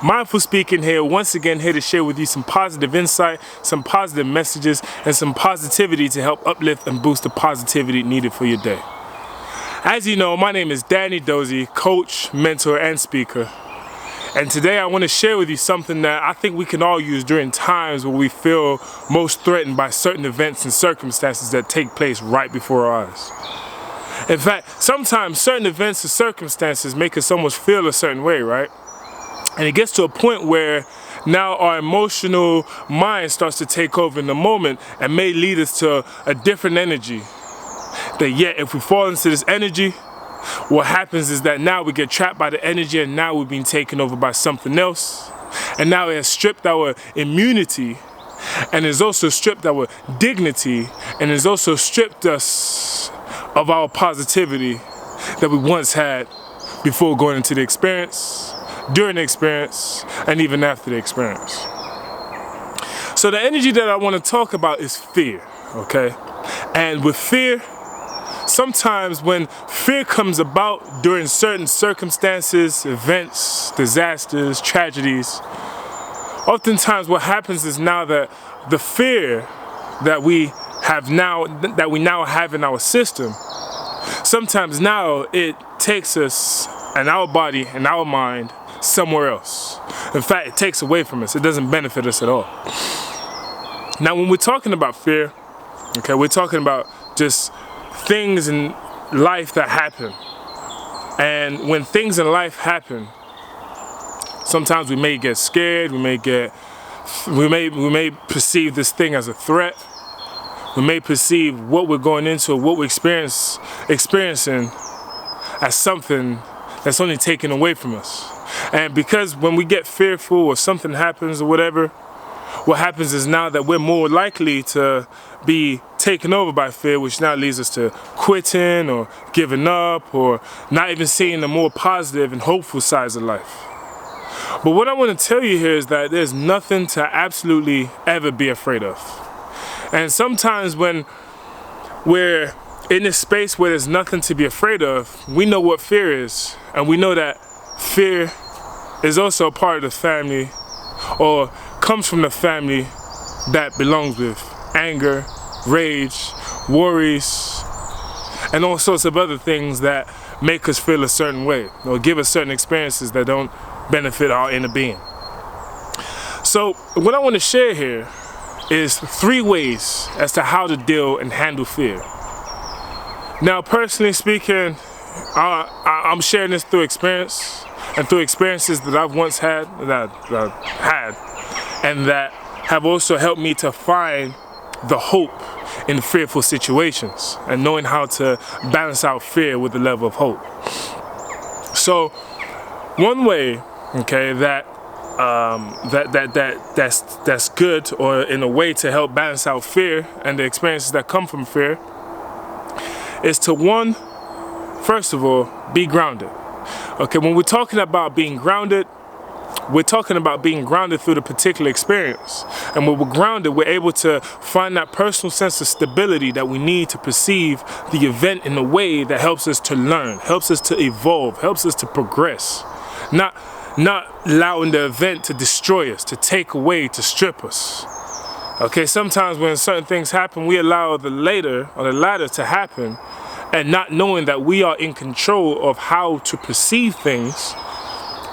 Mindful Speaking here, once again here to share with you some positive insight, some positive messages, and some positivity to help uplift and boost the positivity needed for your day. As you know, my name is EDOZIE, coach, mentor, and speaker. And today I want to share with you something that I think we can all use during times where we feel most threatened by certain events and circumstances that take place right before our eyes. In fact, sometimes certain events and circumstances make us almost feel a certain way, right? And it gets to a point where now our emotional mind starts to take over in the moment and may lead us to a different energy. That yet, if we fall into this energy, what happens is that now we get trapped by the energy and now we've been taken over by something else. And now it has stripped our immunity, and it's also stripped our dignity, and it's also stripped us of our positivity that we once had before going into the experience, during the experience, and even after the experience. So the energy that I want to talk about is fear, okay? And with fear, sometimes when fear comes about during certain circumstances, events, disasters, tragedies, oftentimes what happens is now that the fear that we now have in our system, sometimes now it takes us and our body and our mind somewhere else. In fact, it takes away from us. It doesn't benefit us at all. Now, when we're talking about fear, okay, we're talking about just things in life that happen. And when things in life happen, sometimes we may get scared, we may perceive this thing as a threat. We may perceive what we're going into, what we're experiencing as something that's only taken away from us. And because when we get fearful or something happens or whatever, what happens is now that we're more likely to be taken over by fear, which now leads us to quitting or giving up or not even seeing the more positive and hopeful sides of life. But what I want to tell you here is that there's nothing to absolutely ever be afraid of. And sometimes when we're in this space where there's nothing to be afraid of, we know what fear is. And we know that fear is also a part of the family, or comes from the family that belongs with anger, rage, worries, and all sorts of other things that make us feel a certain way or give us certain experiences that don't benefit our inner being. So what I want to share here is 3 ways as to how to deal and handle fear. Now, personally speaking, I'm sharing this through experience and through experiences that I've once had, and that have also helped me to find the hope in fearful situations and knowing how to balance out fear with the level of hope. So one way, okay, that's good, or in a way to help balance out fear and the experiences that come from fear, is to first of all, be grounded. Okay, when we're talking about being grounded, we're talking about being grounded through the particular experience. And when we're grounded, we're able to find that personal sense of stability that we need to perceive the event in a way that helps us to learn, helps us to evolve, helps us to progress. Not allowing the event to destroy us, to take away, to strip us. Okay, sometimes when certain things happen, we allow the latter to happen, and not knowing that we are in control of how to perceive things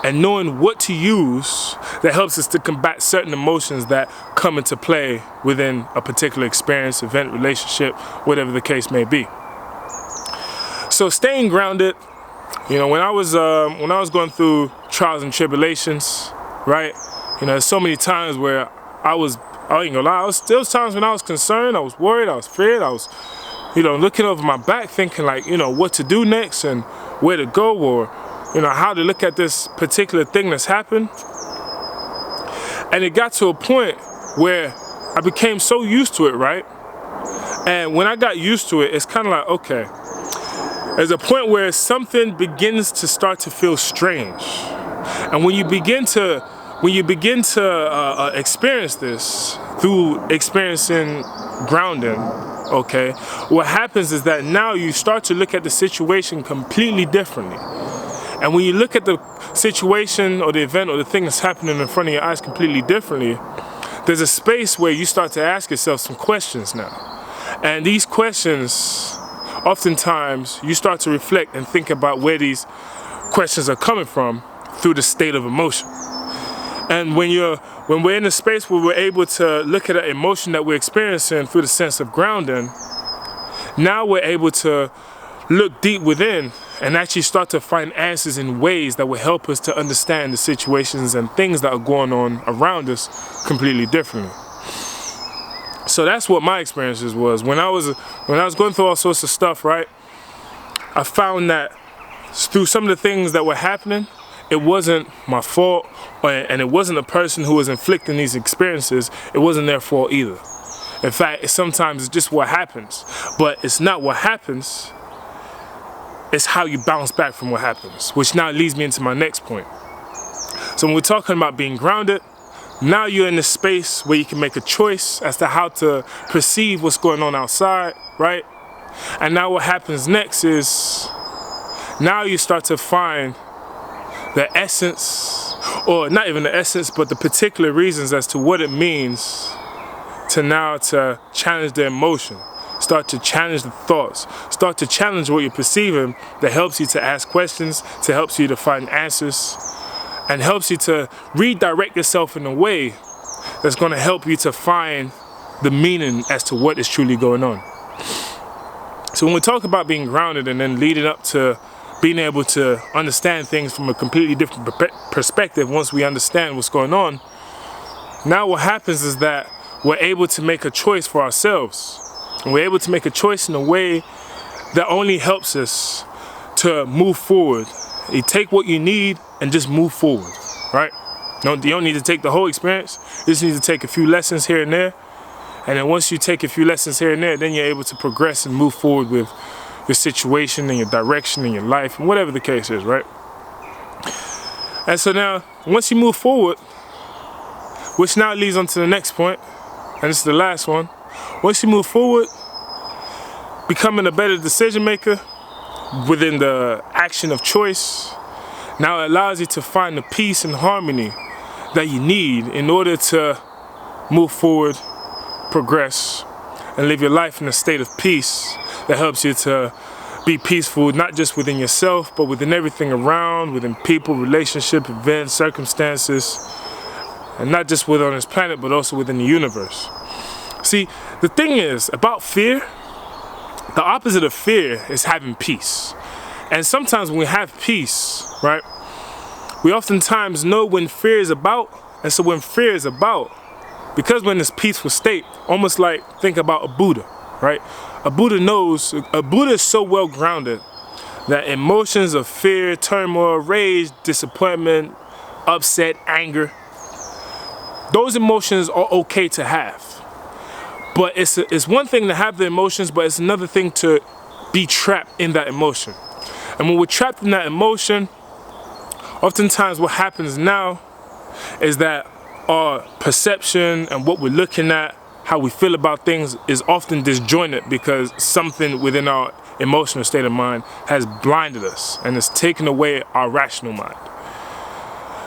and knowing what to use that helps us to combat certain emotions that come into play within a particular experience, event, relationship, whatever the case may be. So staying grounded, you know, when I was going through trials and tribulations, right? You know, there's so many times where I ain't gonna lie, there was times when I was concerned, I was worried, I was afraid, I was, you know, looking over my back thinking like, you know, what to do next and where to go, or, you know, how to look at this particular thing that's happened. And it got to a point where I became so used to it, right? And when I got used to it, it's kind of like, okay, there's a point where something begins to start to feel strange. And when you begin to experience this through experiencing grounding, okay, what happens is that now you start to look at the situation completely differently. And when you look at the situation or the event or the thing that's happening in front of your eyes completely differently, there's a space where you start to ask yourself some questions now. And these questions, oftentimes, you start to reflect and think about where these questions are coming from through the state of emotion. And when we're in a space where we're able to look at an emotion that we're experiencing through the sense of grounding, now we're able to look deep within and actually start to find answers in ways that will help us to understand the situations and things that are going on around us completely differently. So that's what my experiences was. When I was going through all sorts of stuff, right, I found that through some of the things that were happening, it wasn't my fault, and it wasn't the person who was inflicting these experiences, it wasn't their fault either. In fact, sometimes it's just what happens. But it's not what happens, it's how you bounce back from what happens, which now leads me into my next point. So when we're talking about being grounded, now you're in this space where you can make a choice as to how to perceive what's going on outside, right? And now what happens next is, now you start to find the essence, or not even the essence, but the particular reasons as to what it means to challenge the emotion, start to challenge the thoughts, start to challenge what you're perceiving that helps you to ask questions, to helps you to find answers, and helps you to redirect yourself in a way that's going to help you to find the meaning as to what is truly going on. So when we talk about being grounded and then leading up to being able to understand things from a completely different perspective, once we understand what's going on, now what happens is that we're able to make a choice for ourselves. And we're able to make a choice in a way that only helps us to move forward. You take what you need and just move forward, right? You don't need to take the whole experience. You just need to take a few lessons here and there. And then once you take a few lessons here and there, then you're able to progress and move forward with your situation and your direction and your life and whatever the case is, right? And so now, once you move forward, which now leads on to the next point, and this is the last one. Once you move forward, becoming a better decision maker within the action of choice, now it allows you to find the peace and harmony that you need in order to move forward, progress, and live your life in a state of peace that helps you to be peaceful, not just within yourself, but within everything around, within people, relationship, events, circumstances, and not just within this planet, but also within the universe. See, the thing is, about fear, the opposite of fear is having peace. And sometimes when we have peace, right, we oftentimes know when fear is about, and so when fear is about, because we're in this peaceful state, almost like, think about a Buddha, right? A Buddha is so well grounded that emotions of fear, turmoil, rage, disappointment, upset, anger, those emotions are okay to have. But it's one thing to have the emotions, but it's another thing to be trapped in that emotion. And when we're trapped in that emotion, oftentimes what happens now is that our perception and what we're looking at, how we feel about things is often disjointed because something within our emotional state of mind has blinded us and has taken away our rational mind.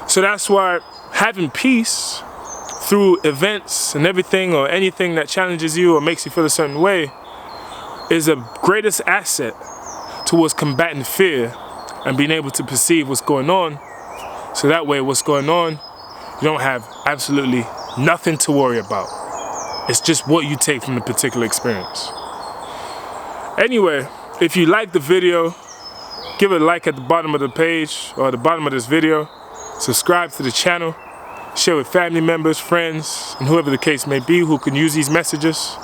So that's why having peace through events and everything or anything that challenges you or makes you feel a certain way is the greatest asset towards combating fear and being able to perceive what's going on. So that way what's going on, you don't have absolutely nothing to worry about. It's just what you take from the particular experience. Anyway, if you like the video, give it a like at the bottom of the page or the bottom of this video. Subscribe to the channel. Share with family members, friends, and whoever the case may be who can use these messages.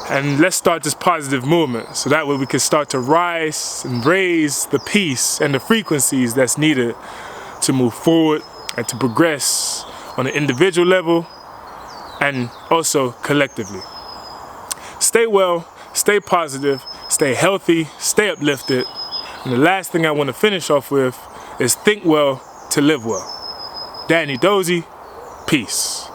And let's start this positive movement so that way we can start to rise and raise the peace and the frequencies that's needed to move forward and to progress on an individual level and also collectively. Stay well, stay positive, stay healthy, stay uplifted. And the last thing I want to finish off with is think well to live well. EDOZIE, peace.